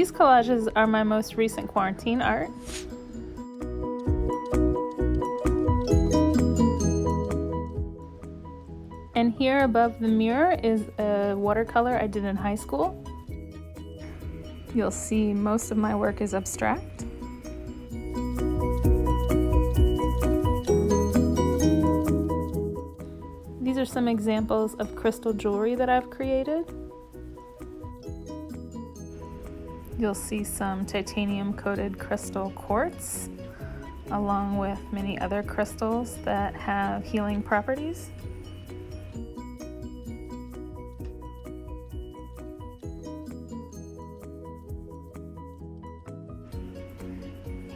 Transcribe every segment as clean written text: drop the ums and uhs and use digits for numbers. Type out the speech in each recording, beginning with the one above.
These collages are my most recent quarantine art. And here above the mirror is a watercolor I did in high school. You'll see most of my work is abstract. These are some examples of crystal jewelry that I've created. You'll see some titanium coated crystal quartz, along with many other crystals that have healing properties.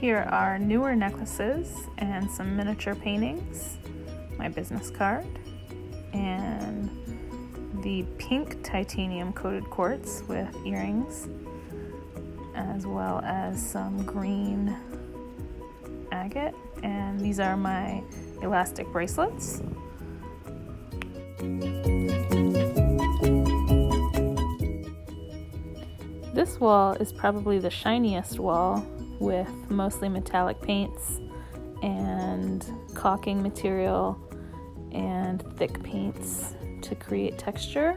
Here are newer necklaces and some miniature paintings, my business card, and the pink titanium coated quartz with earrings, as well as some green agate, and these are my elastic bracelets. This wall is probably the shiniest wall, with mostly metallic paints and caulking material and thick paints to create texture.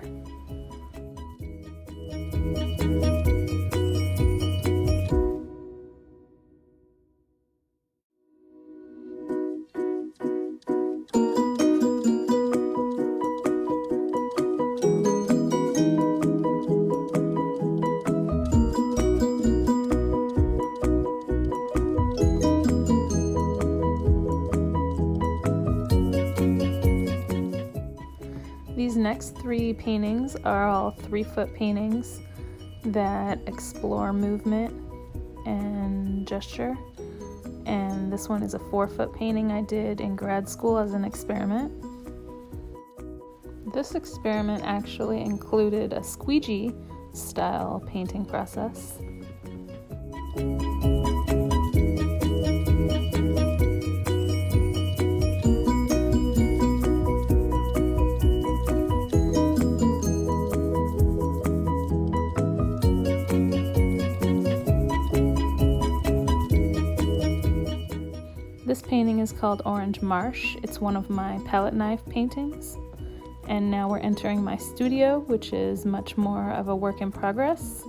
These next three paintings are all 3-foot paintings that explore movement and gesture. And this one is a 4-foot painting I did in grad school as an experiment. This experiment actually included a squeegee style painting process. This painting is called Orange Marsh. It's one of my palette knife paintings. And now we're entering my studio, which is much more of a work in progress.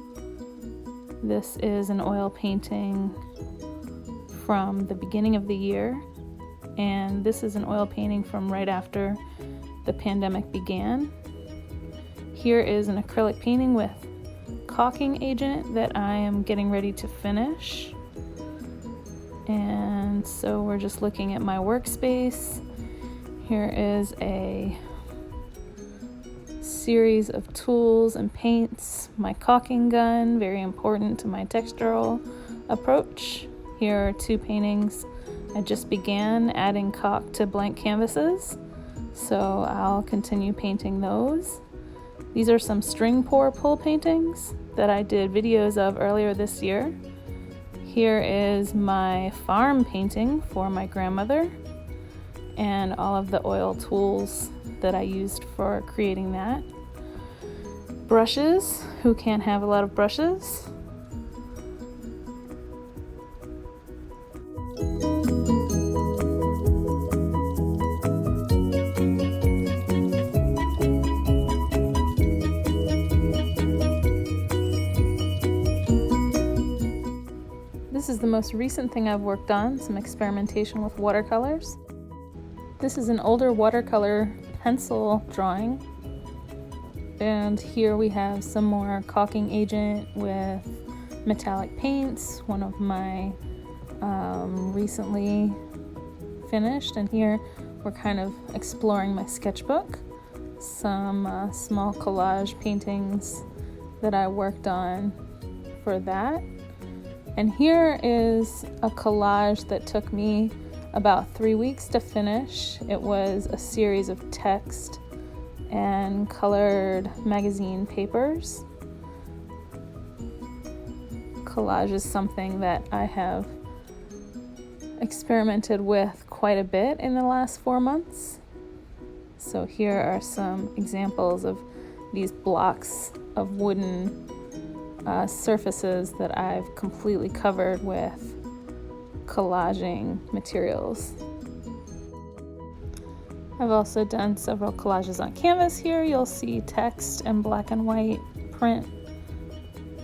This is an oil painting from the beginning of the year. And this is an oil painting from right after the pandemic began. Here is an acrylic painting with caulking agent that I am getting ready to finish. And so we're just looking at my workspace. Here is a series of tools and paints, my caulking gun, very important to my textural approach. Here are 2 paintings I just began adding caulk to blank canvases, so I'll continue painting those. These are some string pour pull paintings that I did videos of earlier this year. Here is my farm painting for my grandmother and all of the oil tools that I used for creating that. Brushes, who can't have a lot of brushes? This is the most recent thing I've worked on, some experimentation with watercolors. This is an older watercolor pencil drawing. And here we have some more caulking agent with metallic paints, one of my recently finished. And here we're kind of exploring my sketchbook. Some small collage paintings that I worked on for that. And here is a collage that took me about 3 weeks to finish. It was a series of text and colored magazine papers. Collage is something that I have experimented with quite a bit in the last 4 months. So here are some examples of these blocks of wooden surfaces that I've completely covered with collaging materials. I've also done several collages on canvas here. You'll see text and black and white print.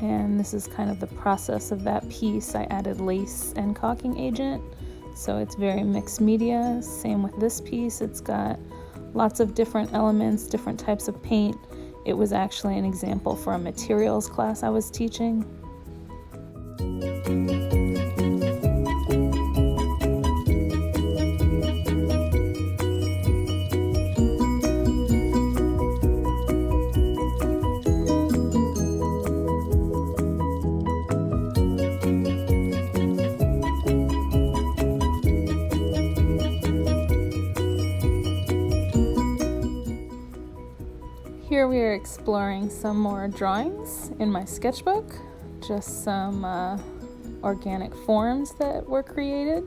And this is kind of the process of that piece. I added lace and caulking agent, so it's very mixed media. Same with this piece. It's got lots of different elements, different types of paint. It was actually an example for a materials class I was teaching. Here we are exploring some more drawings in my sketchbook, just some organic forms that were created.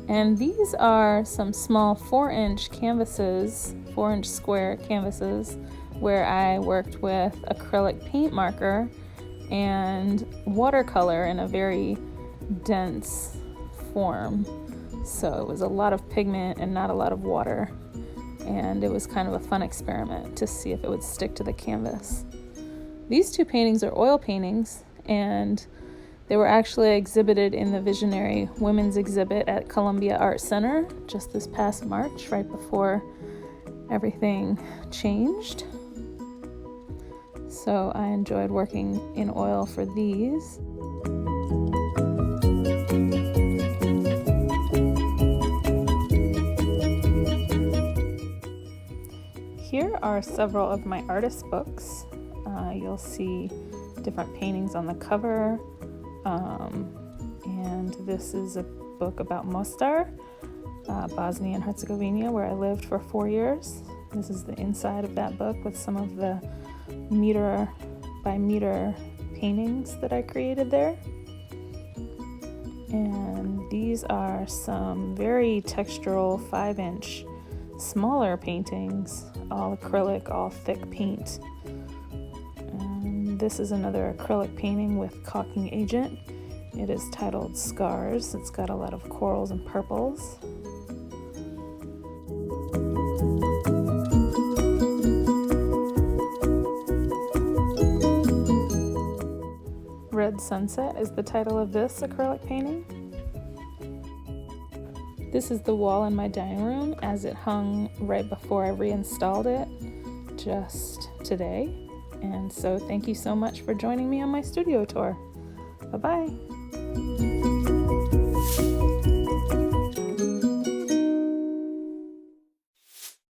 And these are some small 4-inch canvases, 4-inch square canvases, where I worked with acrylic paint marker and watercolor in a very dense form. So it was a lot of pigment and not a lot of water. And it was kind of a fun experiment to see if it would stick to the canvas. These two paintings are oil paintings, and they were actually exhibited in the Visionary Women's exhibit at Columbia Art Center just this past March, right before everything changed. So I enjoyed working in oil for these. Here are several of my artist books. You'll see different paintings on the cover. And this is a book about Mostar, Bosnia and Herzegovina, where I lived for 4 years. This is the inside of that book with some of the meter by meter paintings that I created there. And these are some very textural 5-inch smaller paintings, all acrylic, all thick paint. And this is another acrylic painting with caulking agent. It is titled Scars. It's got a lot of corals and purples. Red Sunset is the title of this acrylic painting. This is the wall in my dining room as it hung right before I reinstalled it just today. And so thank you so much for joining me on my studio tour. Bye-bye.